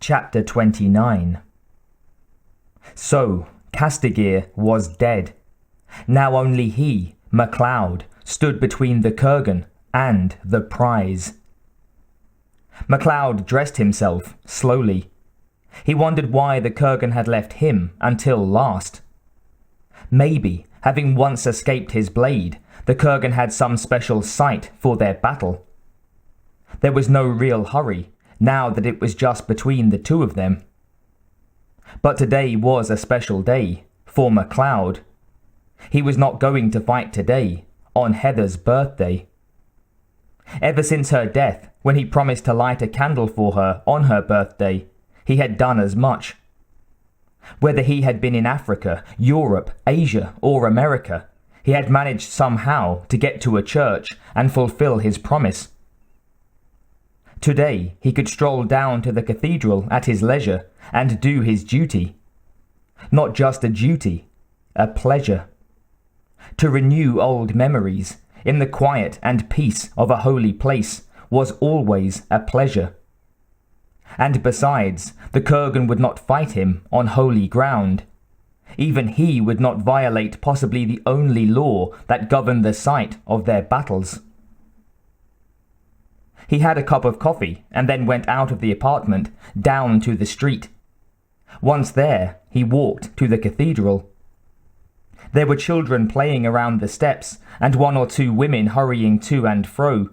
Chapter 29. So, Castigir was dead. Now only he, MacLeod, stood between the Kurgan and the prize. MacLeod dressed himself slowly. He wondered why the Kurgan had left him until last. Maybe, having once escaped his blade, the Kurgan had some special sight for their battle. There was no real hurry, now that it was just between the two of them. But today was a special day for MacLeod. He was not going to fight today, on Heather's birthday. Ever since her death, when he promised to light a candle for her on her birthday, he had done as much. Whether he had been in Africa, Europe, Asia, or America, he had managed somehow to get to a church and fulfill his promise. Today, he could stroll down to the cathedral at his leisure and do his duty. Not just a duty, a pleasure. To renew old memories in the quiet and peace of a holy place was always a pleasure. And besides, the Kurgan would not fight him on holy ground. Even he would not violate possibly the only law that governed the site of their battles. He had a cup of coffee and then went out of the apartment down to the street. Once there, he walked to the cathedral. There were children playing around the steps and one or two women hurrying to and fro.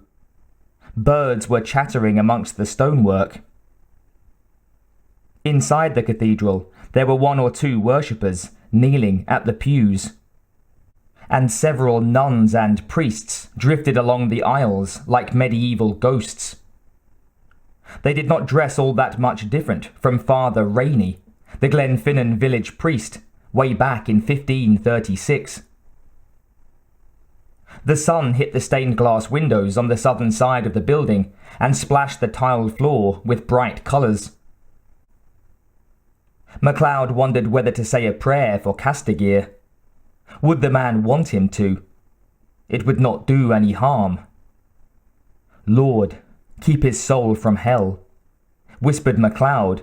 Birds were chattering amongst the stonework. Inside the cathedral, there were one or two worshippers kneeling at the pews. And several nuns and priests drifted along the aisles like medieval ghosts. They did not dress all that much different from Father Rainey, the Glenfinnan village priest, way back in 1536. The sun hit the stained glass windows on the southern side of the building and splashed the tiled floor with bright colours. MacLeod wondered whether to say a prayer for Castigir. Would the man want him to? It would not do any harm. Lord, keep his soul from hell, whispered MacLeod.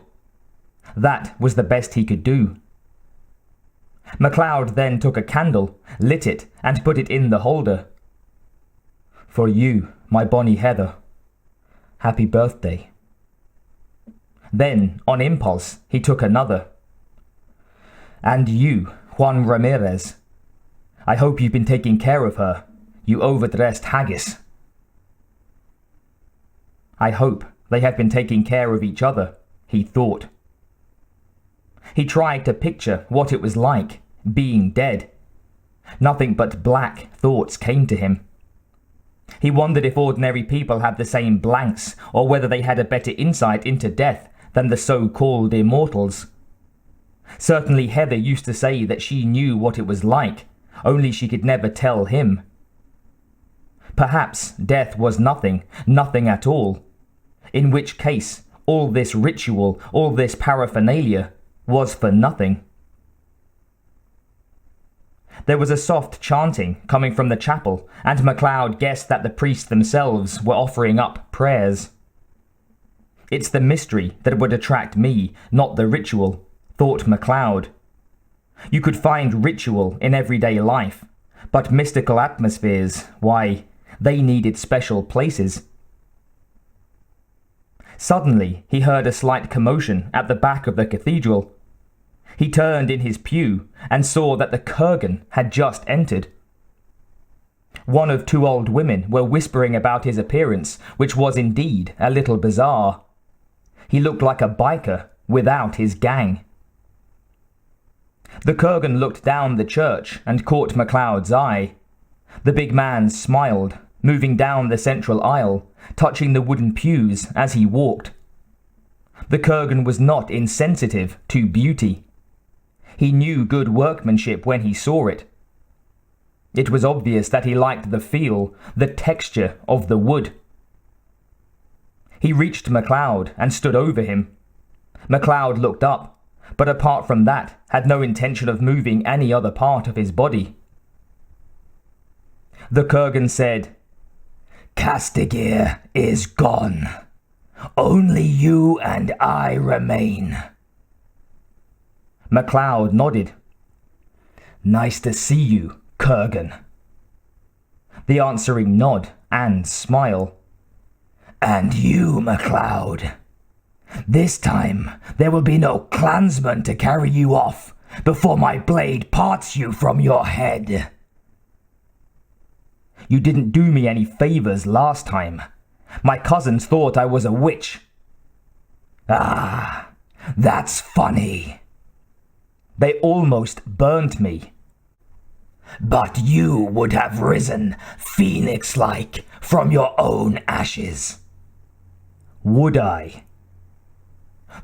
That was the best he could do. MacLeod then took a candle, lit it, and put it in the holder. For you, my bonny Heather. Happy birthday. Then, on impulse, he took another. And you, Juan Ramirez. I hope you've been taking care of her, you overdressed haggis. I hope they have been taking care of each other, he thought. He tried to picture what it was like, being dead. Nothing but black thoughts came to him. He wondered if ordinary people had the same blanks, or whether they had a better insight into death than the so-called Immortals. Certainly Heather used to say that she knew what it was like, only she could never tell him. Perhaps death was nothing, nothing at all. In which case, all this ritual, all this paraphernalia, was for nothing. There was a soft chanting coming from the chapel, and MacLeod guessed that the priests themselves were offering up prayers. It's the mystery that would attract me, not the ritual, thought MacLeod. You could find ritual in everyday life, but mystical atmospheres, why, they needed special places. Suddenly, he heard a slight commotion at the back of the cathedral. He turned in his pew and saw that the Kurgan had just entered. One of two old women were whispering about his appearance, which was indeed a little bizarre. He looked like a biker without his gang. The Kurgan looked down the church and caught MacLeod's eye. The big man smiled, moving down the central aisle, touching the wooden pews as he walked. The Kurgan was not insensitive to beauty. He knew good workmanship when he saw it. It was obvious that he liked the feel, the texture of the wood. He reached MacLeod and stood over him. MacLeod looked up, but apart from that, had no intention of moving any other part of his body. The Kurgan said, "Castigir is gone. Only you and I remain. MacLeod nodded. Nice to see you, Kurgan. The answering nod and smile. And you, MacLeod. This time, there will be no clansman to carry you off before my blade parts you from your head. You didn't do me any favors last time. My cousins thought I was a witch. Ah, that's funny. They almost burnt me. But you would have risen, phoenix-like, from your own ashes. Would I?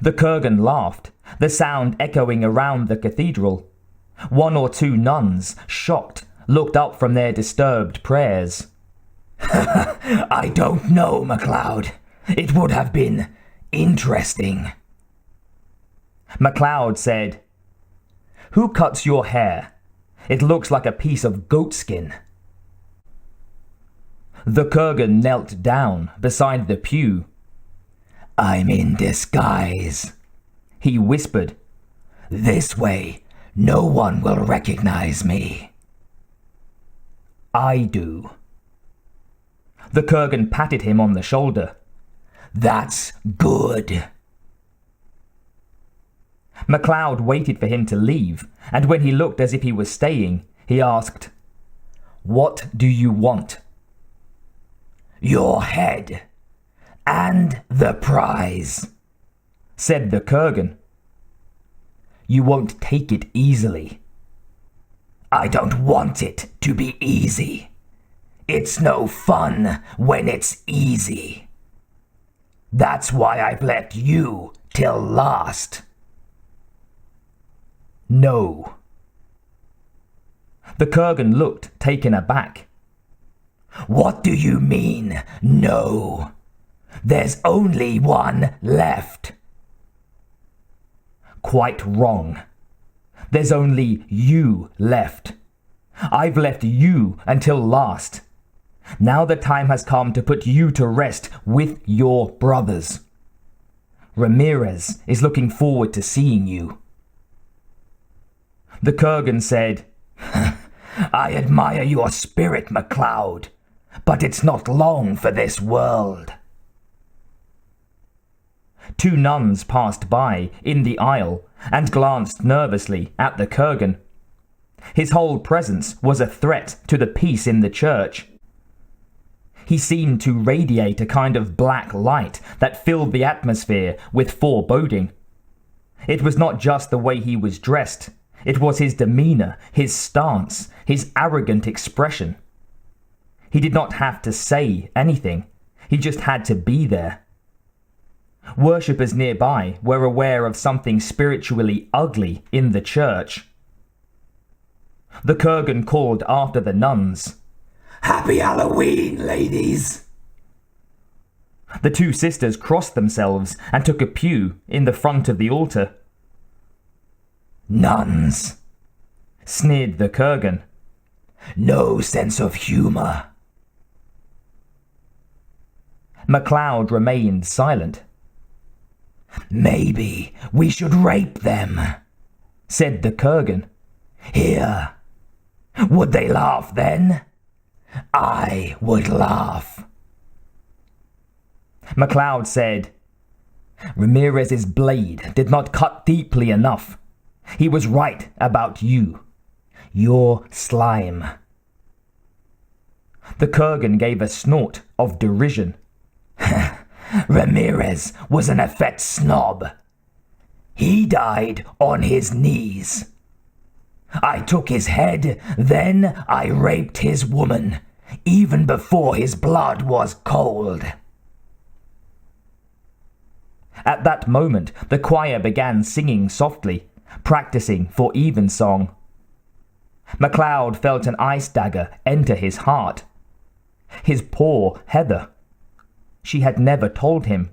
The Kurgan laughed, the sound echoing around the cathedral. One or two nuns, shocked, looked up from their disturbed prayers. I don't know, MacLeod. It would have been interesting. MacLeod said, "Who cuts your hair? It looks like a piece of goatskin." The Kurgan knelt down beside the pew. I'm in disguise, he whispered. This way, no one will recognize me. I do. The Kurgan patted him on the shoulder. That's good. MacLeod waited for him to leave, and when he looked as if he was staying, he asked, "What do you want?" Your head. And the prize, said the Kurgan. You won't take it easily. I don't want it to be easy. It's no fun when it's easy. That's why I've left you till last. No. The Kurgan looked taken aback. What do you mean, no? There's only one left. Quite wrong. There's only you left. I've left you until last. Now the time has come to put you to rest with your brothers. Ramirez is looking forward to seeing you. The Kurgan said, I admire your spirit, MacLeod, but it's not long for this world. Two nuns passed by in the aisle and glanced nervously at the Kurgan. His whole presence was a threat to the peace in the church. He seemed to radiate a kind of black light that filled the atmosphere with foreboding. It was not just the way he was dressed. It was his demeanor, his stance, his arrogant expression. He did not have to say anything. He just had to be there. Worshippers nearby were aware of something spiritually ugly in the church. The Kurgan called after the nuns. Happy Halloween, ladies! The two sisters crossed themselves and took a pew in the front of the altar. Nuns, sneered the Kurgan. No sense of humor. MacLeod remained silent. Maybe we should rape them, said the Kurgan. Here. Would they laugh then? I would laugh. MacLeod said, Ramirez's blade did not cut deeply enough. He was right about you. You're slime. The Kurgan gave a snort of derision. Ramirez was an effete snob. He died on his knees. I took his head, then I raped his woman, even before his blood was cold. At that moment, the choir began singing softly, practicing for evensong. MacLeod felt an ice dagger enter his heart. His poor Heather. She had never told him.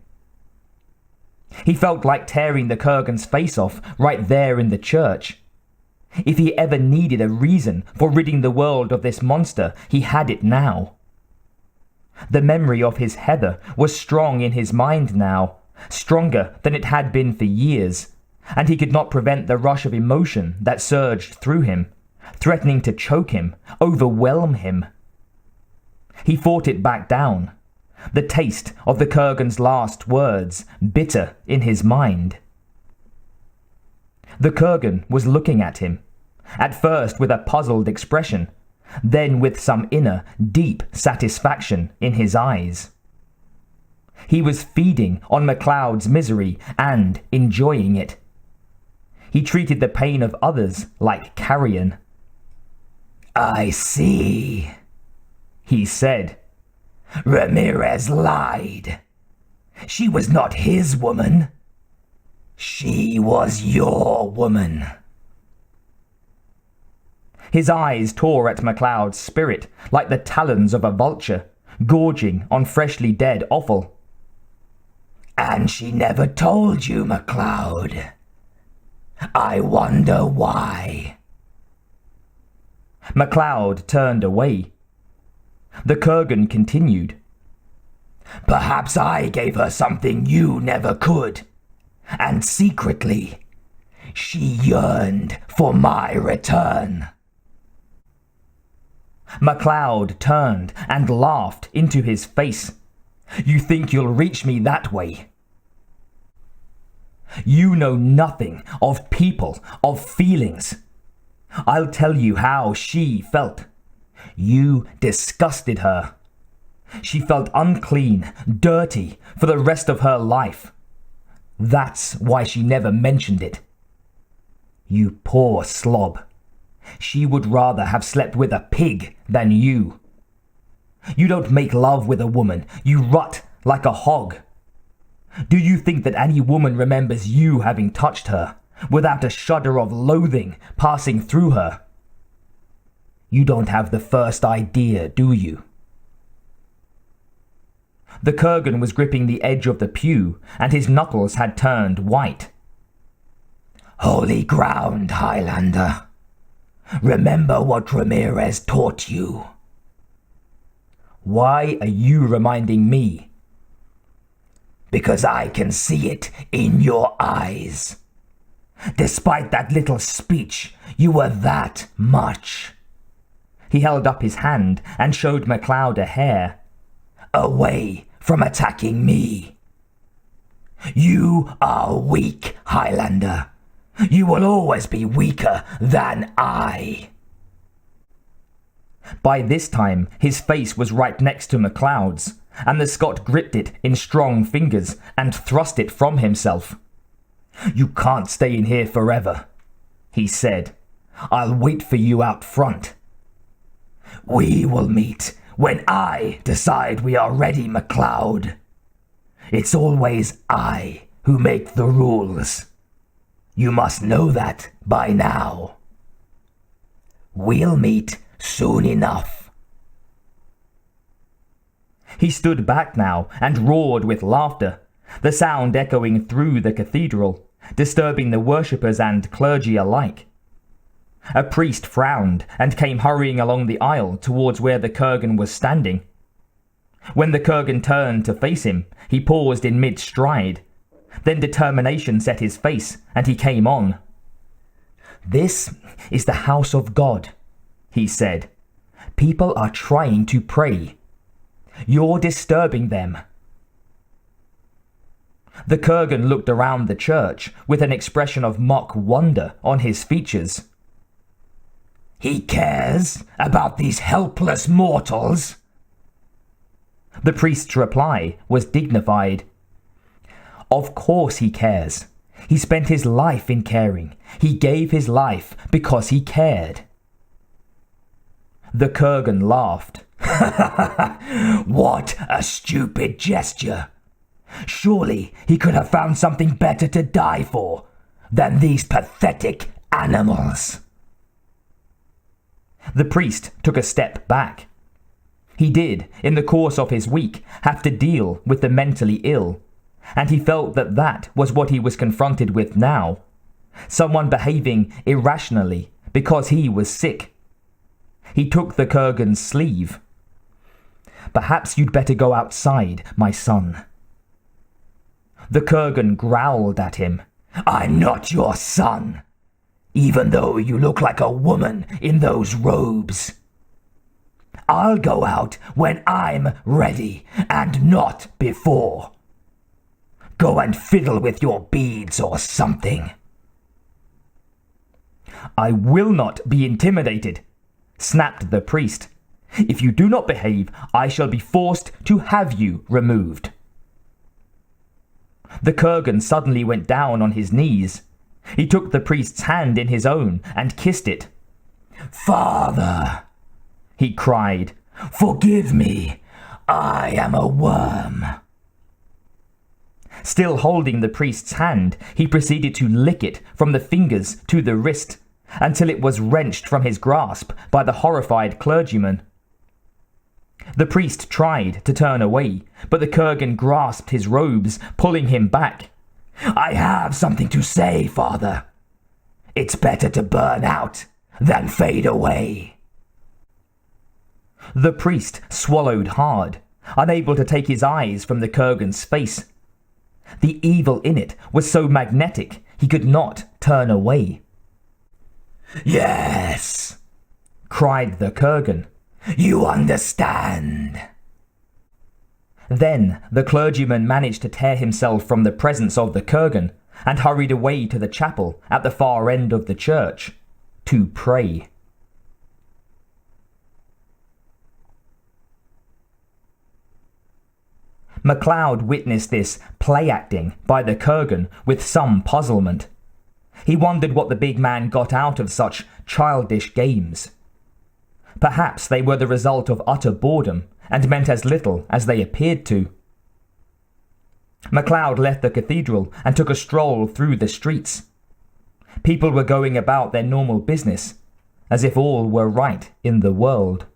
He felt like tearing the Kurgan's face off right there in the church. If he ever needed a reason for ridding the world of this monster, he had it now. The memory of his Heather was strong in his mind now, stronger than it had been for years, and he could not prevent the rush of emotion that surged through him, threatening to choke him, overwhelm him. He fought it back down, the taste of the Kurgan's last words bitter in his mind. The Kurgan was looking at him, at first with a puzzled expression, then with some inner, deep satisfaction in his eyes. He was feeding on MacLeod's misery and enjoying it. He treated the pain of others like carrion. "I see," he said. "Ramirez lied. She was not his woman. She was your woman." His eyes tore at MacLeod's spirit like the talons of a vulture, gorging on freshly dead offal. "And she never told you, MacLeod. I wonder why." MacLeod turned away. The Kurgan continued. "Perhaps I gave her something you never could, and secretly, she yearned for my return." MacLeod turned and laughed into his face. "You think you'll reach me that way? You know nothing of people, of feelings. I'll tell you how she felt. You disgusted her. She felt unclean, dirty for the rest of her life. That's why she never mentioned it. You poor slob. She would rather have slept with a pig than you. You don't make love with a woman. You rut like a hog. Do you think that any woman remembers you having touched her, without a shudder of loathing passing through her? You don't have the first idea, do you?" The Kurgan was gripping the edge of the pew, and his knuckles had turned white. "Holy ground, Highlander. Remember what Ramirez taught you." "Why are you reminding me?" "Because I can see it in your eyes. Despite that little speech, you were that much." He held up his hand and showed MacLeod a hair. "Away from attacking me. You are weak, Highlander. You will always be weaker than I." By this time, his face was right next to MacLeod's, and the Scot gripped it in strong fingers and thrust it from himself. "You can't stay in here forever," he said. "I'll wait for you out front." "We will meet when I decide we are ready, MacLeod. It's always I who make the rules. You must know that by now. We'll meet soon enough." He stood back now and roared with laughter, the sound echoing through the cathedral, disturbing the worshippers and clergy alike. A priest frowned and came hurrying along the aisle towards where the Kurgan was standing. When the Kurgan turned to face him, he paused in mid-stride. Then determination set his face, and he came on. "This is the house of God," he said. "People are trying to pray. You're disturbing them." The Kurgan looked around the church with an expression of mock wonder on his features. "He cares about these helpless mortals?" The priest's reply was dignified. "Of course he cares. He spent his life in caring. He gave his life because he cared." The Kurgan laughed. "What a stupid gesture. Surely he could have found something better to die for than these pathetic animals." The priest took a step back. He did, in the course of his week, have to deal with the mentally ill, and he felt that that was what he was confronted with now. Someone behaving irrationally because he was sick. He took the Kurgan's sleeve. Perhaps you'd better go outside, my son." The Kurgan growled at him. "I'm not your son, even though you look like a woman in those robes. I'll go out when I'm ready and not before. Go and fiddle with your beads or something." "I will not be intimidated," snapped the priest. "If you do not behave, I shall be forced to have you removed." The Kurgan suddenly went down on his knees. He took the priest's hand in his own and kissed it. "Father," he cried, "forgive me. I am a worm." Still holding the priest's hand, he proceeded to lick it from the fingers to the wrist until it was wrenched from his grasp by the horrified clergyman. The priest tried to turn away, but the Kurgan grasped his robes, pulling him back. "I have something to say, Father. It's better to burn out than fade away." The priest swallowed hard, unable to take his eyes from the Kurgan's face. The evil in it was so magnetic he could not turn away. "Yes," cried the Kurgan. "You understand." Then the clergyman managed to tear himself from the presence of the Kurgan and hurried away to the chapel at the far end of the church to pray. MacLeod witnessed this play-acting by the Kurgan with some puzzlement. He wondered what the big man got out of such childish games. Perhaps they were the result of utter boredom and meant as little as they appeared to. MacLeod left the cathedral and took a stroll through the streets. People were going about their normal business, as if all were right in the world.